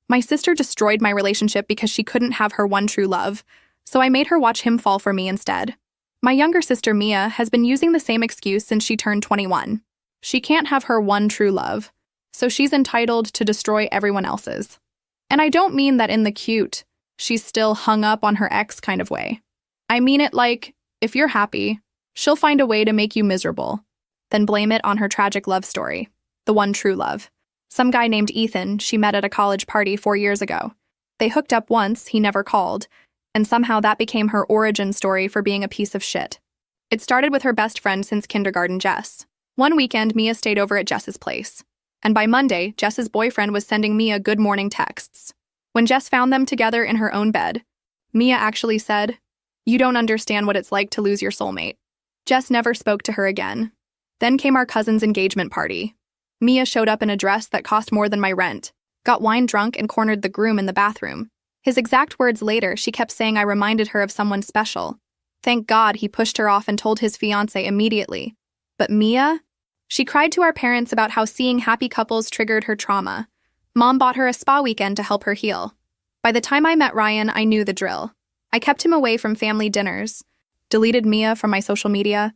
My sister destroyed my relationship because she couldn't have her one true love, so I made her watch him fall for me instead. My younger sister, Mia, has been using the same excuse since she turned 21. She can't have her one true love, so she's entitled to destroy everyone else's. And I don't mean that in the cute, she's still hung up on her ex kind of way. I mean it like, if you're happy, she'll find a way to make you miserable, then blame it on her tragic love story, the one true love. Some guy named Ethan she met at a college party 4 years ago. They hooked up once, he never called, and somehow that became her origin story for being a piece of shit. It started with her best friend since kindergarten, Jess. One weekend, Mia stayed over at Jess's place, and by Monday, Jess's boyfriend was sending Mia good morning texts. When Jess found them together in her own bed, Mia actually said, "You don't understand what it's like to lose your soulmate." Jess never spoke to her again. Then came our cousin's engagement party. Mia showed up in a dress that cost more than my rent, got wine drunk and cornered the groom in the bathroom. His exact words later, she kept saying I reminded her of someone special. Thank God he pushed her off and told his fiancé immediately. But Mia? She cried to our parents about how seeing happy couples triggered her trauma. Mom bought her a spa weekend to help her heal. By the time I met Ryan, I knew the drill. I kept him away from family dinners, deleted Mia from my social media,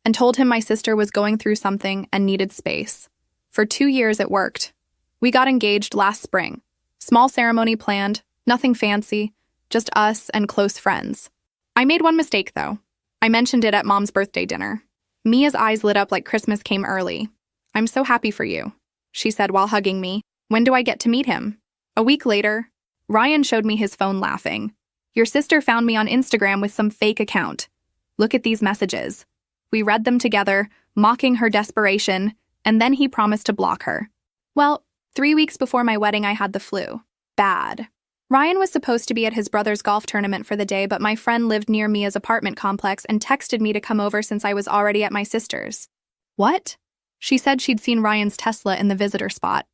and told him my sister was going through something and needed space. For 2 years, it worked. We got engaged last spring. Small ceremony planned, nothing fancy, just us and close friends. I made one mistake, though. I mentioned it at Mom's birthday dinner. Mia's eyes lit up like Christmas came early. "I'm so happy for you," she said while hugging me. "When do I get to meet him?" A week later, Ryan showed me his phone laughing. "Your sister found me on Instagram with some fake account. Look at these messages." We read them together, mocking her desperation, and then he promised to block her. Well, 3 weeks before my wedding, I had the flu. Bad. Ryan was supposed to be at his brother's golf tournament for the day, but my friend lived near Mia's apartment complex and texted me to come over since I was already at my sister's. What? She said she'd seen Ryan's Tesla in the visitor spot.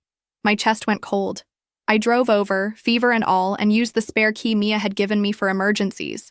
My chest went cold. I drove over, fever and all, and used the spare key Mia had given me for emergencies.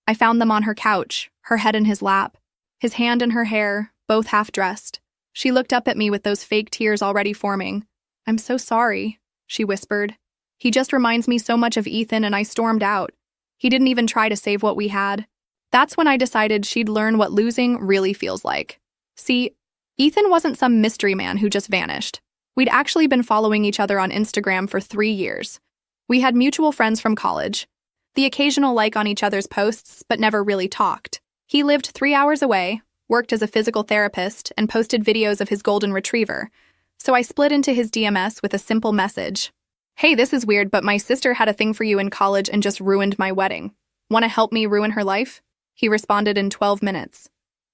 I found them on her couch, her head in his lap, his hand in her hair, both half-dressed. She looked up at me with those fake tears already forming. "I'm so sorry," she whispered. "He just reminds me so much of Ethan," and I stormed out. He didn't even try to save what we had. That's when I decided she'd learn what losing really feels like. See, Ethan wasn't some mystery man who just vanished. We'd actually been following each other on Instagram for 3 years. We had mutual friends from college, the occasional like on each other's posts, but never really talked. He lived 3 hours away, worked as a physical therapist, and posted videos of his golden retriever. So I split into his DMs with a simple message. "Hey, this is weird, but my sister had a thing for you in college and just ruined my wedding. Want to help me ruin her life?" He responded in 12 minutes.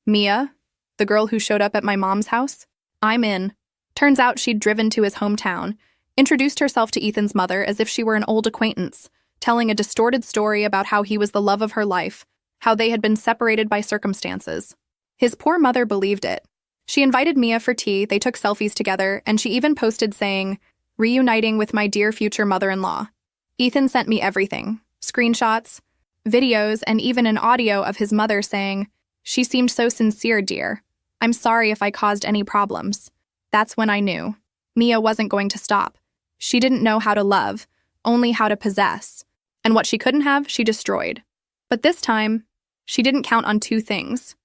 "Mia, the girl who showed up at my mom's house? I'm in." Turns out she'd driven to his hometown, introduced herself to Ethan's mother as if she were an old acquaintance, telling a distorted story about how he was the love of her life, how they had been separated by circumstances. His poor mother believed it. She invited Mia for tea, they took selfies together, and she even posted saying, "Reuniting with my dear future mother-in-law." Ethan sent me everything, screenshots, videos, and even an audio of his mother saying, "She seemed so sincere, dear. I'm sorry if I caused any problems." That's when I knew. Mia wasn't going to stop. She didn't know how to love, only how to possess. And what she couldn't have, she destroyed. But this time, she didn't count on 2 things.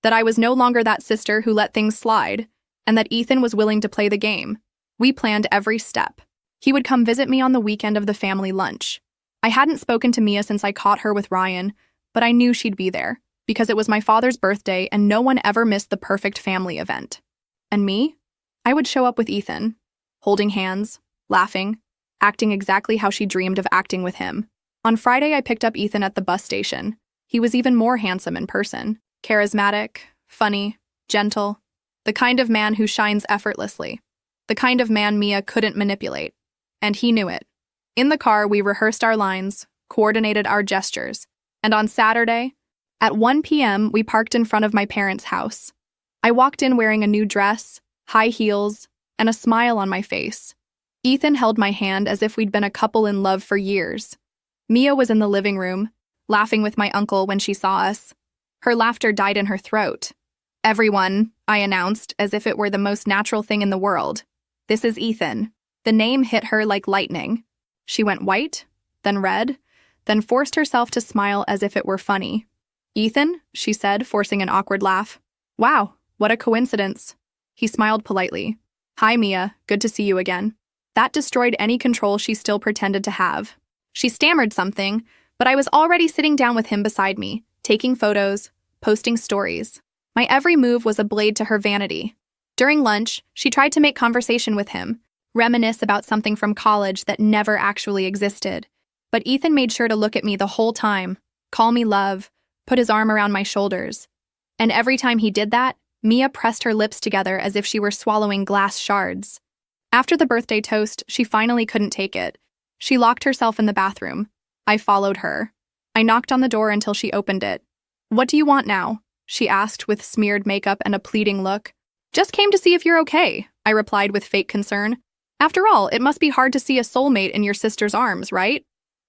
That I was no longer that sister who let things slide, and that Ethan was willing to play the game. We planned every step. He would come visit me on the weekend of the family lunch. I hadn't spoken to Mia since I caught her with Ryan, but I knew she'd be there, because it was my father's birthday and no one ever missed the perfect family event. And me? I would show up with Ethan, holding hands, laughing, acting exactly how she dreamed of acting with him. On Friday, I picked up Ethan at the bus station. He was even more handsome in person, charismatic, funny, gentle, the kind of man who shines effortlessly, the kind of man Mia couldn't manipulate. And he knew it. In the car, we rehearsed our lines, coordinated our gestures, and on Saturday, at 1 p.m., we parked in front of my parents' house. I walked in wearing a new dress, high heels, and a smile on my face. Ethan held my hand as if we'd been a couple in love for years. Mia was in the living room, laughing with my uncle when she saw us. Her laughter died in her throat. "Everyone," I announced, as if it were the most natural thing in the world. "This is Ethan." The name hit her like lightning. She went white, then red, then forced herself to smile as if it were funny. "Ethan," she said, forcing an awkward laugh. "Wow, what a coincidence." He smiled politely. "Hi, Mia, good to see you again." That destroyed any control she still pretended to have. She stammered something, but I was already sitting down with him beside me, taking photos, posting stories. My every move was a blade to her vanity. During lunch, she tried to make conversation with him, reminisce about something from college that never actually existed. But Ethan made sure to look at me the whole time, call me love, put his arm around my shoulders. And every time he did that, Mia pressed her lips together as if she were swallowing glass shards. After the birthday toast, she finally couldn't take it. She locked herself in the bathroom. I followed her. I knocked on the door until she opened it. "What do you want now?" she asked with smeared makeup and a pleading look. "Just came to see if you're okay," I replied with fake concern. "After all, it must be hard to see a soulmate in your sister's arms, right?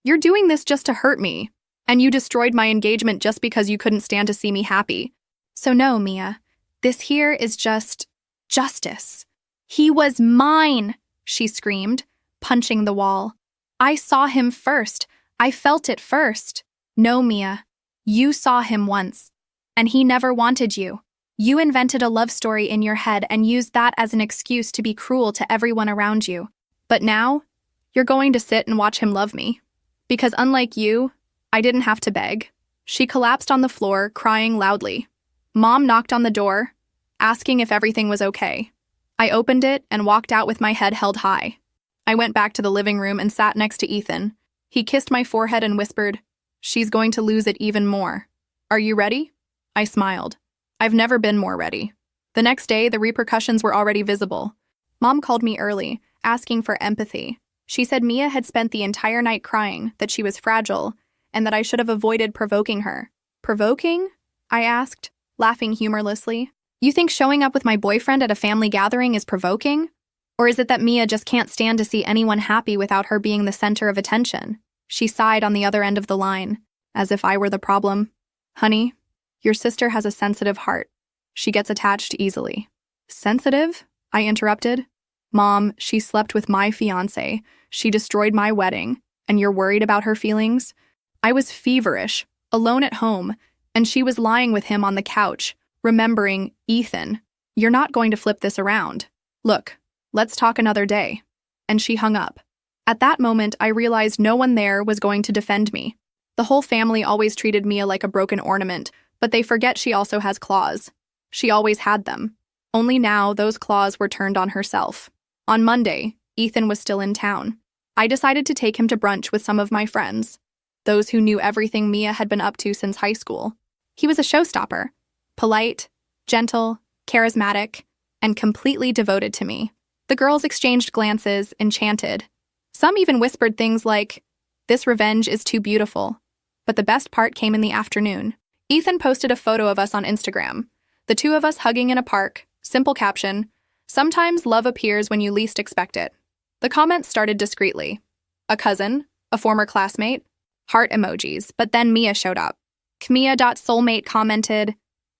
You're doing this just to hurt me, and you destroyed my engagement just because you couldn't stand to see me happy. So no, Mia, this here is just justice. He was mine," she screamed, punching the wall. "I saw him first. I felt it first. No, Mia, you saw him once, and he never wanted you. You invented a love story in your head and used that as an excuse to be cruel to everyone around you. But now, you're going to sit and watch him love me. Because unlike you, I didn't have to beg." She collapsed on the floor, crying loudly. Mom knocked on the door, asking if everything was okay. I opened it and walked out with my head held high. I went back to the living room and sat next to Ethan. He kissed my forehead and whispered, "She's going to lose it even more. Are you ready?" I smiled. I've never been more ready. The next day, the repercussions were already visible. Mom called me early, asking for empathy. She said Mia had spent the entire night crying, that she was fragile, and that I should have avoided provoking her. "Provoking?" I asked, laughing humorlessly. "You think showing up with my boyfriend at a family gathering is provoking? Or is it that Mia just can't stand to see anyone happy without her being the center of attention?" She sighed on the other end of the line, as if I were the problem. "Honey, your sister has a sensitive heart. She gets attached easily." "Sensitive?" I interrupted. "Mom, she slept with my fiancé. She destroyed my wedding. And you're worried about her feelings?" I was feverish, alone at home, and she was lying with him on the couch, remembering Ethan. "You're not going to flip this around. Look, let's talk another day." And she hung up. At that moment, I realized no one there was going to defend me. The whole family always treated Mia like a broken ornament, but they forget she also has claws. She always had them. Only now, those claws were turned on herself. On Monday, Ethan was still in town. I decided to take him to brunch with some of my friends, those who knew everything Mia had been up to since high school. He was a showstopper, polite, gentle, charismatic, and completely devoted to me. The girls exchanged glances, enchanted. Some even whispered things like, "This revenge is too beautiful." But the best part came in the afternoon. Ethan posted a photo of us on Instagram, the two of us hugging in a park, simple caption, "Sometimes love appears when you least expect it." The comments started discreetly. A cousin, a former classmate, heart emojis, but then Mia showed up. Kmia.soulmate commented,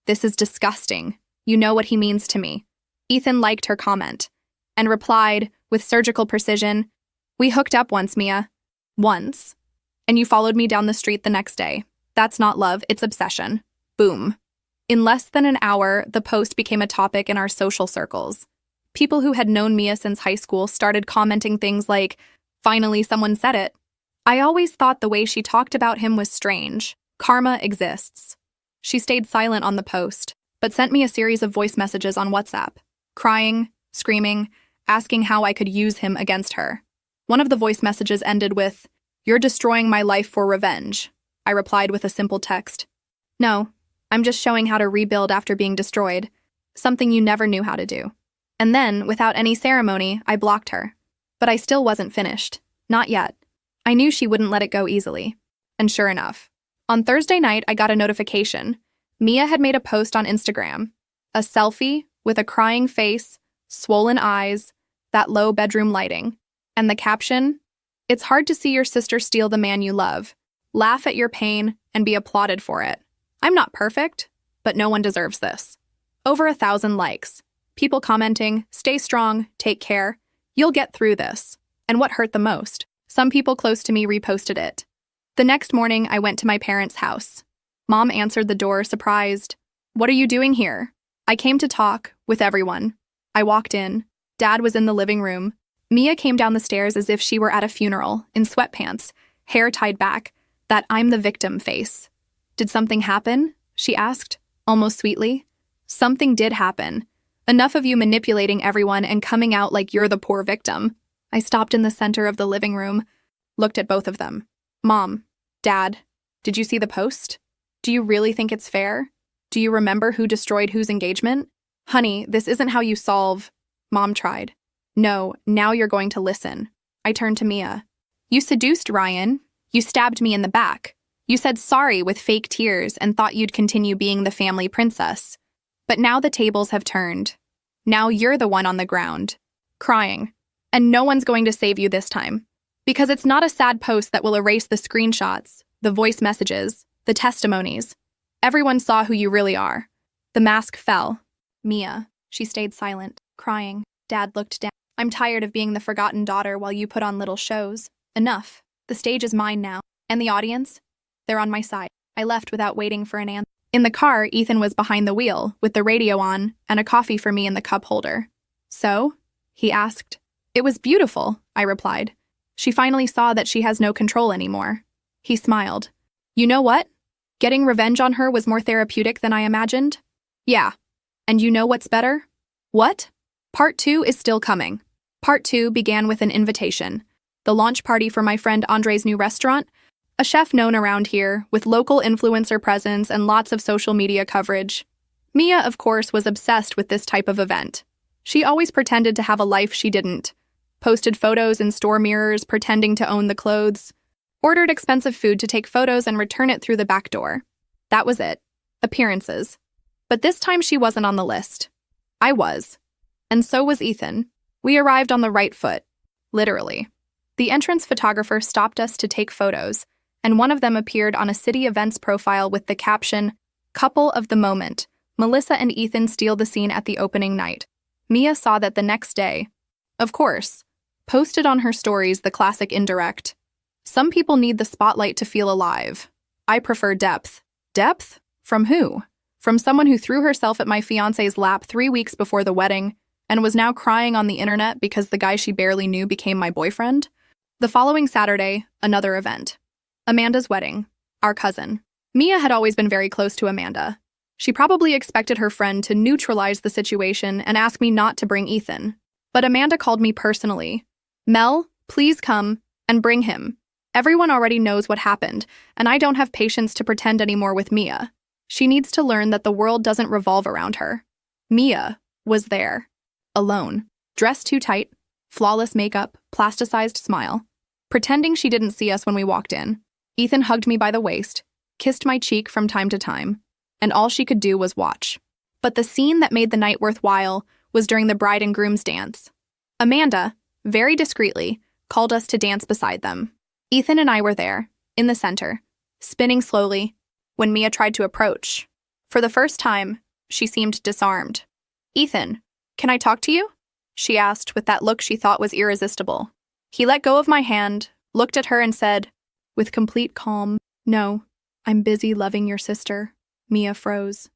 "This is disgusting. You know what he means to me." Ethan liked her comment and replied, with surgical precision, "We hooked up once, Mia. Once. And you followed me down the street the next day. That's not love, it's obsession." Boom. In less than an hour, the post became a topic in our social circles. People who had known Mia since high school started commenting things like, "Finally, someone said it." I always thought the way she talked about him was strange. Karma exists. She stayed silent on the post, but sent me a series of voice messages on WhatsApp, crying, screaming, asking how I could use him against her. One of the voice messages ended with, "You're destroying my life for revenge." I replied with a simple text, "No, I'm just showing how to rebuild after being destroyed, something you never knew how to do." And then, without any ceremony, I blocked her. But I still wasn't finished. Not yet. I knew she wouldn't let it go easily. And sure enough, on Thursday night, I got a notification. Mia had made a post on Instagram. A selfie with a crying face, swollen eyes, that low bedroom lighting. And the caption, "It's hard to see your sister steal the man you love. Laugh at your pain and be applauded for it. I'm not perfect, but no one deserves this." Over 1,000 likes. People commenting, "Stay strong, take care. You'll get through this." And what hurt the most? Some people close to me reposted it. The next morning, I went to my parents' house. Mom answered the door, surprised. "What are you doing here?" "I came to talk with everyone." I walked in. Dad was in the living room. Mia came down the stairs as if she were at a funeral, in sweatpants, hair tied back, that "I'm the victim" face. "Did something happen?" she asked, almost sweetly. "Something did happen. Enough of you manipulating everyone and coming out like you're the poor victim." I stopped in the center of the living room, looked at both of them. "Mom, Dad, did you see the post? Do you really think it's fair? Do you remember who destroyed whose engagement?" "Honey, this isn't how you solve—" Mom tried. "No, now you're going to listen." I turned to Mia. "You seduced Ryan. You stabbed me in the back. You said sorry with fake tears and thought you'd continue being the family princess. But now the tables have turned. Now you're the one on the ground, crying. And no one's going to save you this time. Because it's not a sad post that will erase the screenshots, the voice messages, the testimonies. Everyone saw who you really are." The mask fell. Mia, she stayed silent, crying. Dad looked down. "I'm tired of being the forgotten daughter while you put on little shows. Enough. The stage is mine now. And the audience? They're on my side." I left without waiting for an answer. In the car, Ethan was behind the wheel, with the radio on, and a coffee for me in the cup holder. "So?" he asked. "It was beautiful," I replied. "She finally saw that she has no control anymore." He smiled. "You know what? Getting revenge on her was more therapeutic than I imagined." "Yeah. And you know what's better?" "What?" "Part 2 is still coming." Part 2 began with an invitation. The launch party for my friend Andre's new restaurant, a chef known around here, with local influencer presence and lots of social media coverage. Mia, of course, was obsessed with this type of event. She always pretended to have a life she didn't. Posted photos in store mirrors, pretending to own the clothes. Ordered expensive food to take photos and return it through the back door. That was it. Appearances. But this time she wasn't on the list. I was. And so was Ethan. We arrived on the right foot. Literally. The entrance photographer stopped us to take photos, and one of them appeared on a city events profile with the caption, "Couple of the moment. Melissa and Ethan steal the scene at the opening night." Mia saw that the next day. Of course. Posted on her stories the classic indirect. Some people need the spotlight to feel alive. I prefer depth. Depth? From who? From someone who threw herself at my fiancé's lap 3 weeks before the wedding and was now crying on the internet because the guy she barely knew became my boyfriend? The following Saturday, another event. Amanda's wedding. Our cousin. Mia had always been very close to Amanda. She probably expected her friend to neutralize the situation and ask me not to bring Ethan. But Amanda called me personally. "Mel, please come and bring him. Everyone already knows what happened, and I don't have patience to pretend anymore with Mia. She needs to learn that the world doesn't revolve around her." Mia was there. Alone. Dressed too tight. Flawless makeup. Plasticized smile. Pretending she didn't see us when we walked in. Ethan hugged me by the waist, kissed my cheek from time to time, and all she could do was watch. But the scene that made the night worthwhile was during the bride and groom's dance. Amanda, very discreetly, called us to dance beside them. Ethan and I were there, in the center, spinning slowly, when Mia tried to approach. For the first time, she seemed disarmed. "Ethan, can I talk to you?" she asked with that look she thought was irresistible. He let go of my hand, looked at her and said, with complete calm, "No, I'm busy loving your sister." Mia froze.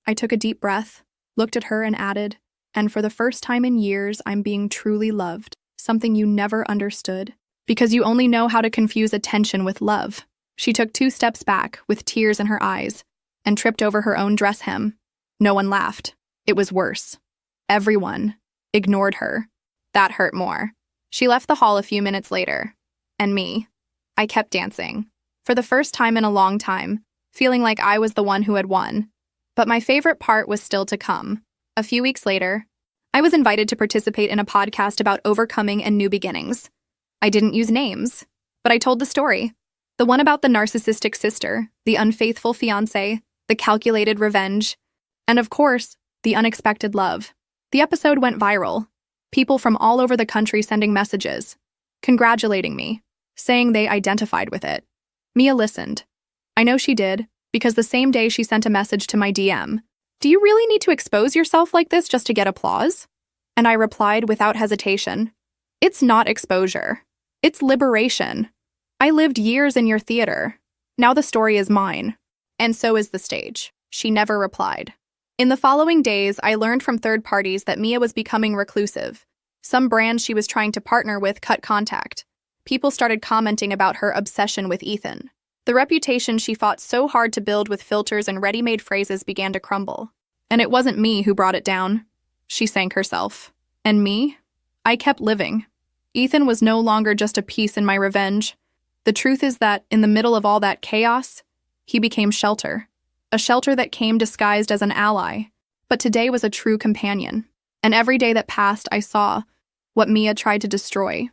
I took a deep breath, looked at her and added, "And for the first time in years, I'm being truly loved, something you never understood, because you only know how to confuse attention with love." She took 2 steps back, with tears in her eyes, and tripped over her own dress hem. No one laughed. It was worse. Everyone ignored her. That hurt more. She left the hall a few minutes later. And me. I kept dancing. For the first time in a long time, feeling like I was the one who had won. But my favorite part was still to come. A few weeks later, I was invited to participate in a podcast about overcoming and new beginnings. I didn't use names, but I told the story. The one about the narcissistic sister, the unfaithful fiancé, the calculated revenge, and of course, the unexpected love. The episode went viral. People from all over the country sending messages, congratulating me, saying they identified with it. Mia listened. I know she did, because the same day she sent a message to my DM. "Do you really need to expose yourself like this just to get applause?" And I replied without hesitation, "It's not exposure. It's liberation. I lived years in your theater. Now the story is mine. And so is the stage. She never replied. In the following days, I learned from third parties that Mia was becoming reclusive. Some brands she was trying to partner with cut contact. People started commenting about her obsession with Ethan. The reputation she fought so hard to build with filters and ready-made phrases began to crumble. And it wasn't me who brought it down. She sank herself. And me? I kept living. Ethan was no longer just a piece in my revenge. The truth is that, in the middle of all that chaos, he became shelter. A shelter that came disguised as an ally. But today was a true companion. And every day that passed, I saw what Mia tried to destroy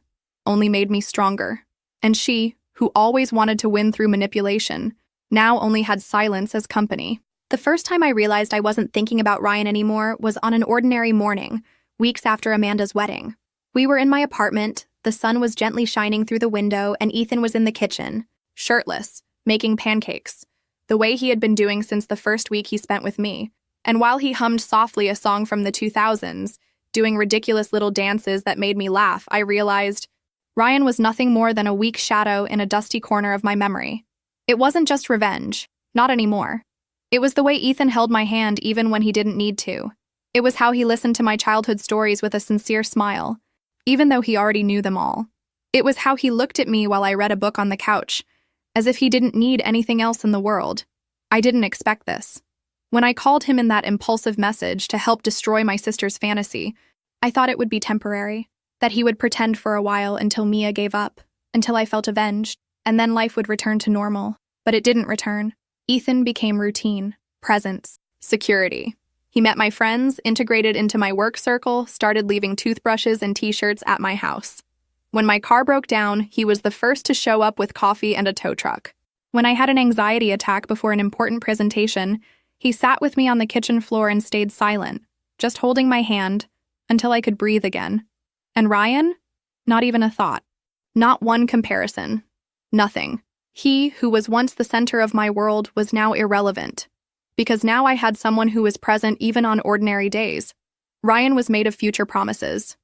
only made me stronger. And she, who always wanted to win through manipulation, now only had silence as company. The first time I realized I wasn't thinking about Ryan anymore was on an ordinary morning, weeks after Amanda's wedding. We were in my apartment, the sun was gently shining through the window, and Ethan was in the kitchen, shirtless, making pancakes, the way he had been doing since the first week he spent with me. And while he hummed softly a song from the 2000s, doing ridiculous little dances that made me laugh, I realized Ryan was nothing more than a weak shadow in a dusty corner of my memory. It wasn't just revenge, not anymore. It was the way Ethan held my hand even when he didn't need to. It was how he listened to my childhood stories with a sincere smile, even though he already knew them all. It was how he looked at me while I read a book on the couch, as if he didn't need anything else in the world. I didn't expect this. When I called him in that impulsive message to help destroy my sister's fantasy, I thought it would be temporary, that he would pretend for a while until Mia gave up, until I felt avenged, and then life would return to normal. But it didn't return. Ethan became routine, presence, security. He met my friends, integrated into my work circle, started leaving toothbrushes and t-shirts at my house. When my car broke down, he was the first to show up with coffee and a tow truck. When I had an anxiety attack before an important presentation, he sat with me on the kitchen floor and stayed silent, just holding my hand until I could breathe again. And Ryan? Not even a thought. Not one comparison. Nothing. He, who was once the center of my world, was now irrelevant. Because now I had someone who was present even on ordinary days. Ryan was made of future promises.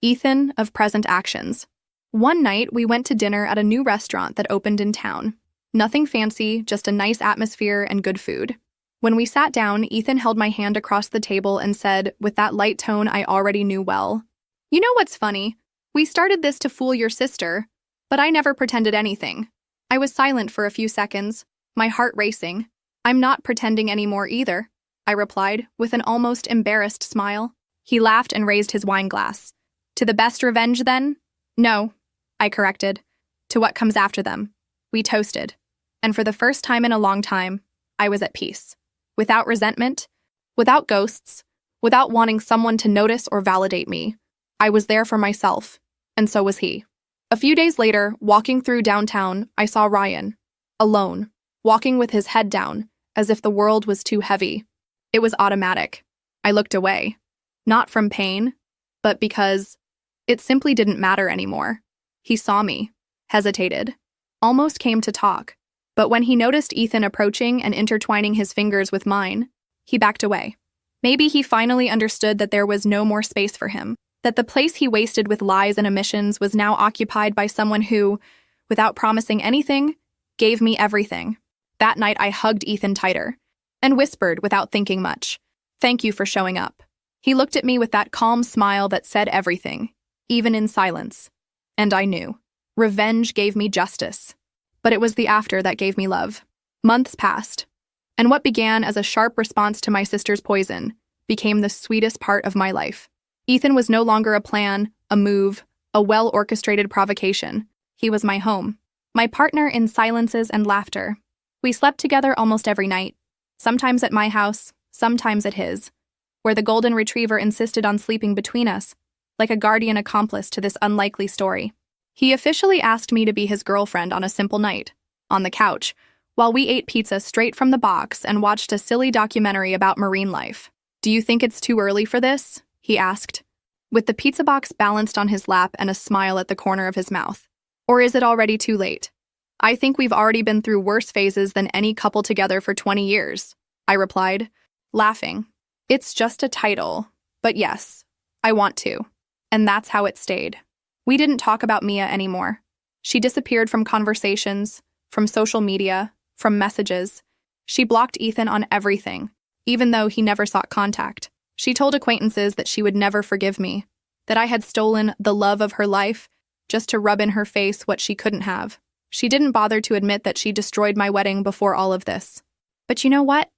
Ethan, of present actions. One night, we went to dinner at a new restaurant that opened in town. Nothing fancy, just a nice atmosphere and good food. When we sat down, Ethan held my hand across the table and said, with that light tone I already knew well, "You know what's funny? We started this to fool your sister, but I never pretended anything." I was silent for a few seconds, my heart racing. "I'm not pretending anymore either," I replied, with an almost embarrassed smile. He laughed and raised his wine glass. "To the best revenge, then?" "No," I corrected. "To what comes after them." We toasted. And for the first time in a long time, I was at peace. Without resentment, without ghosts, without wanting someone to notice or validate me. I was there for myself, and so was he. A few days later, walking through downtown, I saw Ryan, alone, walking with his head down, as if the world was too heavy. It was automatic. I looked away. Not from pain, but because it simply didn't matter anymore. He saw me, hesitated, almost came to talk. But when he noticed Ethan approaching and intertwining his fingers with mine, he backed away. Maybe he finally understood that there was no more space for him, that the place he wasted with lies and omissions was now occupied by someone who, without promising anything, gave me everything. That night I hugged Ethan tighter and whispered without thinking much, "Thank you for showing up." He looked at me with that calm smile that said everything, even in silence. And I knew. Revenge gave me justice. But it was the after that gave me love. Months passed, and what began as a sharp response to my sister's poison became the sweetest part of my life. Ethan was no longer a plan, a move, a well-orchestrated provocation. He was my home, my partner in silences and laughter. We slept together almost every night, sometimes at my house, sometimes at his, where the golden retriever insisted on sleeping between us, like a guardian accomplice to this unlikely story. He officially asked me to be his girlfriend on a simple night, on the couch, while we ate pizza straight from the box and watched a silly documentary about marine life. "Do you think it's too early for this?" he asked, with the pizza box balanced on his lap and a smile at the corner of his mouth. "Or is it already too late?" "I think we've already been through worse phases than any couple together for 20 years, I replied, laughing. "It's just a title, but yes, I want to." And that's how it stayed. We didn't talk about Mia anymore. She disappeared from conversations, from social media, from messages. She blocked Ethan on everything, even though he never sought contact. She told acquaintances that she would never forgive me, that I had stolen the love of her life just to rub in her face what she couldn't have. She didn't bother to admit that she destroyed my wedding before all of this. But you know what?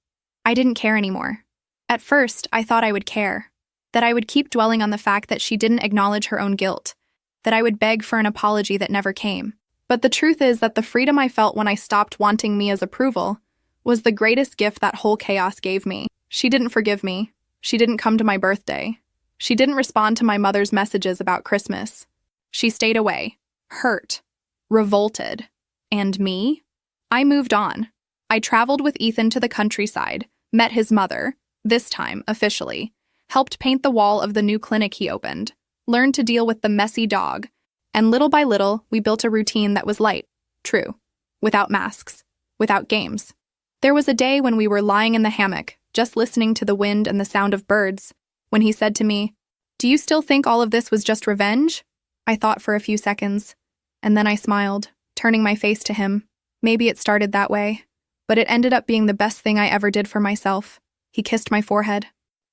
I didn't care anymore. At first, I thought I would care, that I would keep dwelling on the fact that she didn't acknowledge her own guilt, that I would beg for an apology that never came. But the truth is that the freedom I felt when I stopped wanting Mia's approval was the greatest gift that whole chaos gave me. She didn't forgive me. She didn't come to my birthday. She didn't respond to my mother's messages about Christmas. She stayed away, hurt, revolted. And me? I moved on. I traveled with Ethan to the countryside, met his mother, this time officially, helped paint the wall of the new clinic he opened, learned to deal with the messy dog, and little by little, we built a routine that was light, true, without masks, without games. There was a day when we were lying in the hammock, just listening to the wind and the sound of birds, when he said to me, "Do you still think all of this was just revenge?" I thought for a few seconds, and then I smiled, turning my face to him. Maybe it started that way, but it ended up being the best thing I ever did for myself. He kissed my forehead,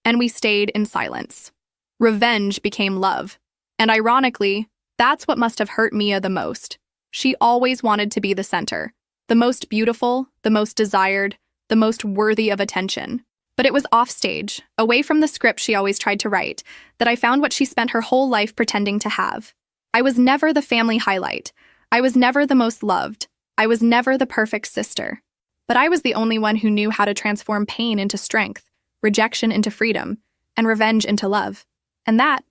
and we stayed in silence. Revenge became love, and ironically, that's what must have hurt Mia the most. She always wanted to be the center, the most beautiful, the most desired, the most worthy of attention. But it was offstage, away from the script she always tried to write, that I found what she spent her whole life pretending to have. I was never the family highlight. I was never the most loved. I was never the perfect sister. But I was the only one who knew how to transform pain into strength, rejection into freedom, and revenge into love. And that,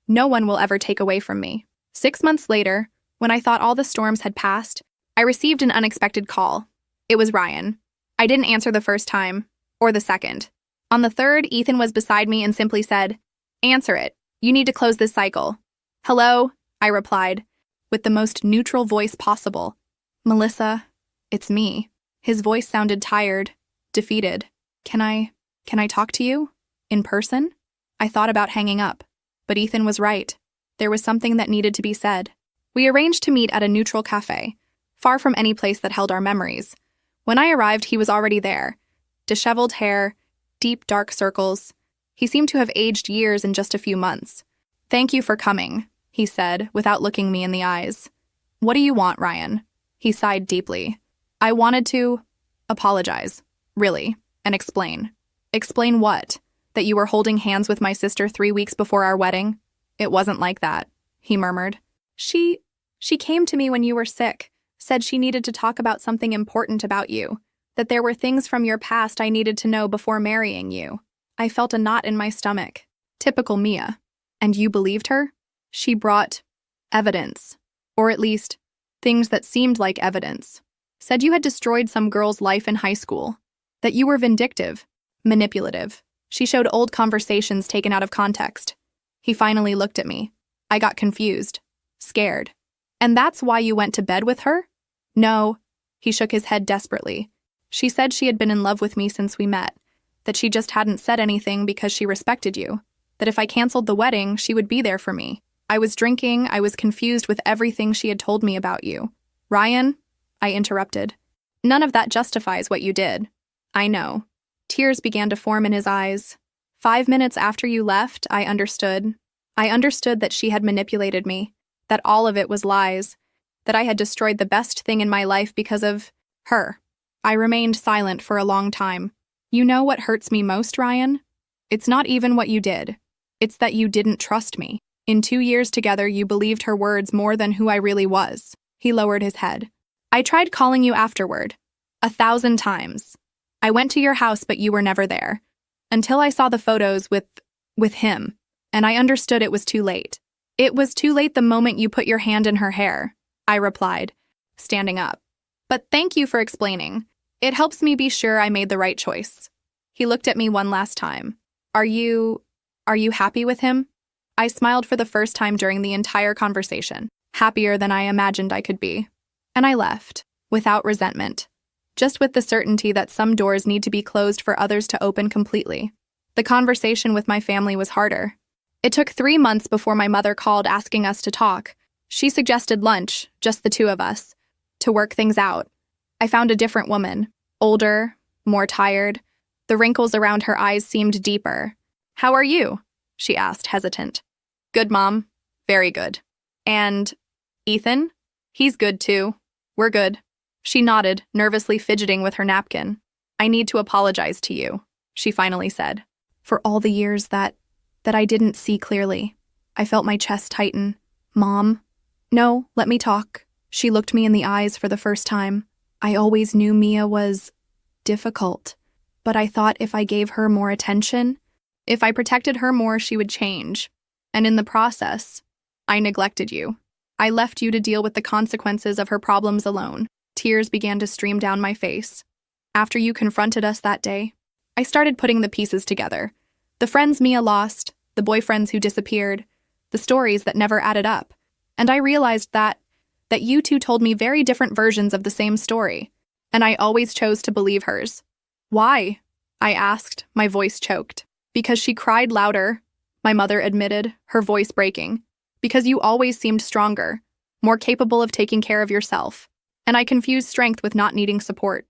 no one will ever take away from me. 6 months later, when I thought all the storms had passed, I received an unexpected call. It was Ryan. I didn't answer the first time, or the second. On the third, Ethan was beside me and simply said, "Answer it. You need to close this cycle." "Hello," I replied, with the most neutral voice possible. "Melissa, it's me." His voice sounded tired, defeated. Can I talk to you? In person?" I thought about hanging up, but Ethan was right. There was something that needed to be said. We arranged to meet at a neutral cafe, far from any place that held our memories. When I arrived, he was already there. Disheveled hair, deep dark circles. He seemed to have aged years in just a few months. "Thank you for coming," he said, without looking me in the eyes. "What do you want, Ryan?" He sighed deeply. I wanted to apologize, really, and explain. Explain what? That you were holding hands with my sister 3 weeks before our wedding? "It wasn't like that," he murmured. She came to me when you were sick, said she needed to talk about something important about you, that there were things from your past I needed to know before marrying you." I felt a knot in my stomach. Typical Mia. And you believed her? She brought evidence, or at least things that seemed like evidence. Said you had destroyed some girl's life in high school, that you were vindictive, manipulative. She showed old conversations taken out of context. He finally looked at me. I got confused, scared. "And that's why you went to bed with her?" "No." He shook his head desperately. "She said she had been in love with me since we met, that she just hadn't said anything because she respected you, that if I canceled the wedding, she would be there for me. I was drinking, I was confused with everything she had told me about you." "Ryan," I interrupted, "none of that justifies what you did." "I know." Tears began to form in his eyes. 5 minutes after you left, I understood. I understood that she had manipulated me, that all of it was lies, that I had destroyed the best thing in my life because of her. I remained silent for a long time. You know what hurts me most, Ryan? It's not even what you did. It's that you didn't trust me. In 2 years together, you believed her words more than who I really was. He lowered his head. I tried calling you afterward. 1,000 times. I went to your house, but you were never there. Until I saw the photos with him, and I understood it was too late. It was too late the moment you put your hand in her hair, I replied, standing up. But thank you for explaining. It helps me be sure I made the right choice. He looked at me one last time. Are you happy with him? I smiled for the first time during the entire conversation, happier than I imagined I could be. And I left, without resentment, just with the certainty that some doors need to be closed for others to open completely. The conversation with my family was harder. It took 3 months before my mother called asking us to talk. She suggested lunch, just the two of us, to work things out. I found a different woman, older, more tired. The wrinkles around her eyes seemed deeper. "How are you?" she asked, hesitant. "Good, Mom. Very good." "And Ethan?" "He's good, too. We're good." She nodded, nervously fidgeting with her napkin. "I need to apologize to you," she finally said, "for all the years that I didn't see clearly." I felt my chest tighten. "Mom?" "No, let me talk." She looked me in the eyes for the first time. "I always knew Mia was difficult, but I thought if I gave her more attention, if I protected her more, she would change. And in the process, I neglected you. I left you to deal with the consequences of her problems alone." Tears began to stream down my face. "After you confronted us that day, I started putting the pieces together. The friends Mia lost, the boyfriends who disappeared, the stories that never added up. And I realized that you two told me very different versions of the same story, and I always chose to believe hers." "Why?" I asked, my voice choked. "Because she cried louder," my mother admitted, her voice breaking. "Because you always seemed stronger, more capable of taking care of yourself. And I confused strength with not needing support."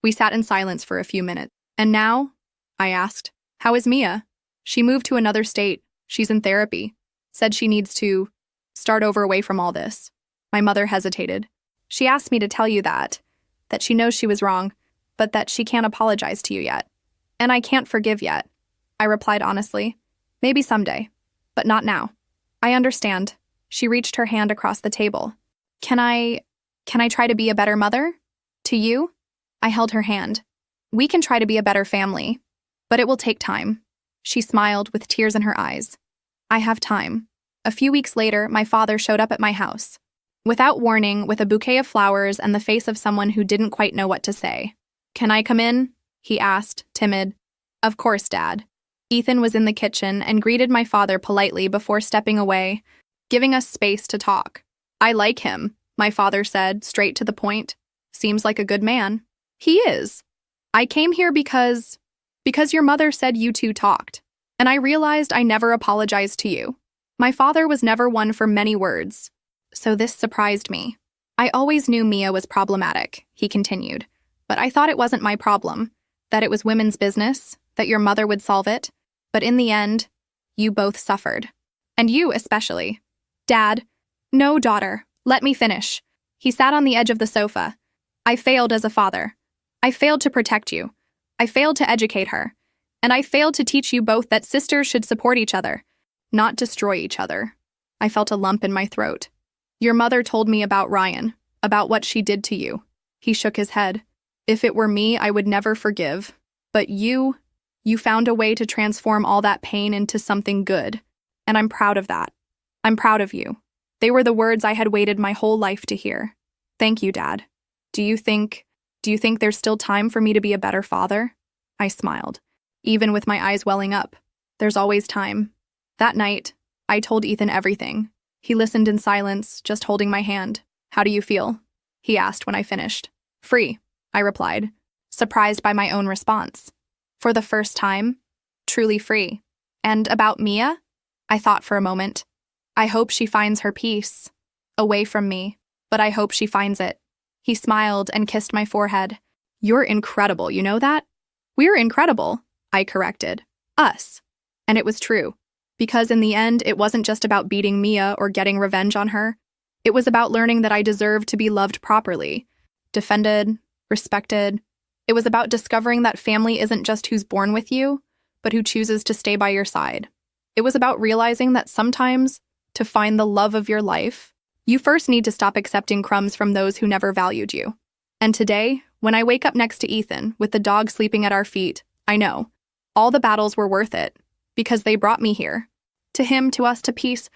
We sat in silence for a few minutes. "And now?" I asked. "How is Mia?" "She moved to another state. She's in therapy. Said she needs to start over away from all this." My mother hesitated. "She asked me to tell you that she knows she was wrong, but that she can't apologize to you yet. And I can't forgive yet." I replied honestly. "Maybe someday, but not now." "I understand." She reached her hand across the table. Can I try to be a better mother? To you?" I held her hand. "We can try to be a better family, but it will take time." She smiled with tears in her eyes. "I have time." A few weeks later, my father showed up at my house. Without warning, with a bouquet of flowers and the face of someone who didn't quite know what to say. "Can I come in?" he asked, timid. "Of course, Dad." Ethan was in the kitchen and greeted my father politely before stepping away, giving us space to talk. "I like him," my father said, straight to the point. "Seems like a good man." "He is. I came here because your mother said you two talked, and I realized I never apologized to you. My father was never one for many words, so this surprised me. I always knew Mia was problematic," he continued, "but I thought it wasn't my problem, that it was women's business, that your mother would solve it. But in the end, you both suffered. And you especially." "Dad." "No, daughter. Let me finish." He sat on the edge of the sofa. "I failed as a father. I failed to protect you. I failed to educate her. And I failed to teach you both that sisters should support each other, not destroy each other." I felt a lump in my throat. "Your mother told me about Ryan, about what she did to you." He shook his head. "If it were me, I would never forgive. But you found a way to transform all that pain into something good. And I'm proud of that. I'm proud of you." They were the words I had waited my whole life to hear. "Thank you, Dad. Do you think there's still time for me to be a better father?" I smiled, even with my eyes welling up. "There's always time." That night, I told Ethan everything. He listened in silence, just holding my hand. "How do you feel?" he asked when I finished. "Free," I replied, surprised by my own response. For the first time, truly free. "And about Mia?" I thought for a moment. "I hope she finds her peace. Away from me, but I hope she finds it." He smiled and kissed my forehead. "You're incredible, you know that?" "We're incredible," I corrected. "Us." And it was true. Because in the end, it wasn't just about beating Mia or getting revenge on her. It was about learning that I deserved to be loved properly, defended, respected. It was about discovering that family isn't just who's born with you, but who chooses to stay by your side. It was about realizing that sometimes, to find the love of your life, you first need to stop accepting crumbs from those who never valued you. And today, when I wake up next to Ethan, with the dog sleeping at our feet, I know all the battles were worth it, because they brought me here. To him, to us, to peace,